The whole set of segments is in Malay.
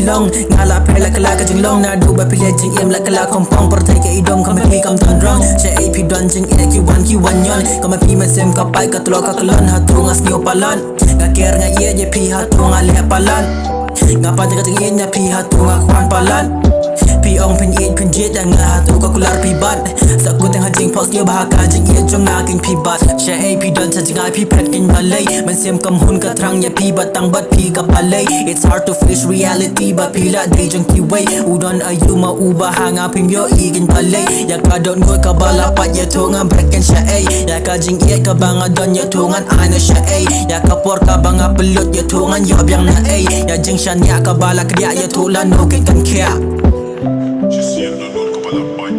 Long ngala phela kala ka jing long na du ba pile jing em la kala kompong per thai ka idom ka pi kam tan rong che ap don jing e ki wan yon ka ma pi ma sem ka pai ka tlo ka klon ha tu ngas nyo palan ga ker nga ye je pi ha tu nga le palan nga pa ka jing nya pi ha tu nga kwan palan pi ong pin yin pin jet nga ha tu ka kular pi bat sa ku teng ha jing post yo ba ka jing ye jong na king pi bat che ap don cha jing ai pi pet king balai man sem kam hun ka trang ya pi bat tang bat pi ka palai. It's hard to face reality ba pila day jong ki way udon ayu ma uba hanga pim yo igin palai ya ka don go ka bala pat ya tu nga break and sha ai ya ka jing ye ka banga don ya tu ngan ana sha ai ya ka por ka banga pelot ya tu ngan yo byang na ai ya jing shan ya ka bala kria ya tu la no ken kan kia Just no no kapala pai.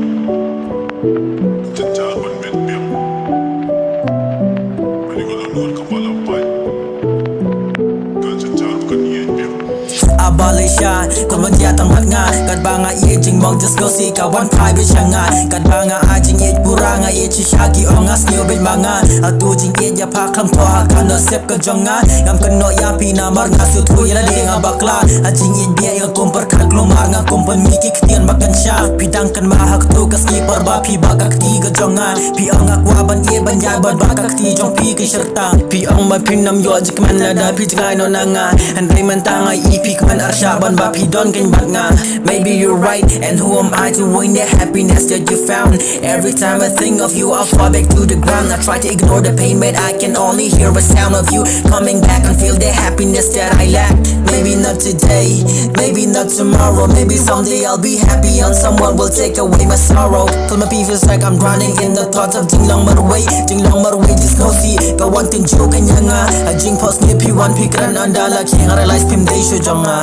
Tenta ban met biam. Mani ko no kapala pai. Kan tenta kan yen biam. Abalay siya kung magyatang mat nga kat ba nga iye jing mong just go si ka one private siya nga kat ba nga ajing it pura nga iye chishagi o nga snyo bil mga atu jing it ya pa kam to ha ka no sep ka jong nga ngam ka no ya pinamar nga su tu yala di nga bakla ajing it biya yung kumpar ka klumar nga kumpar miki ktiyan makan siya pidang kan mahak tu ka skipper ba pi bagak ti ka jong nga pi ang akwaban iye banyaban bagak ti jong pi ki syerta pi ang mapinam yo ajik man lada pi jingay no na nga handray man tangay ipi man arsyaban ba pi don ken bat nga maybe you're right and who am I to win the happiness that you found every time I think of you I fall back to the ground I try to ignore the pain but I can only hear the sound of you coming back and feel the happiness that I lack maybe not today maybe not tomorrow maybe someday I'll be happy and someone will take away my sorrow cause my pee feels like I'm drowning in the thoughts of jing long marway just no see ka one thing joke kanya nga a jing post ni pi one pi kran andala king realize pim day shu jong nga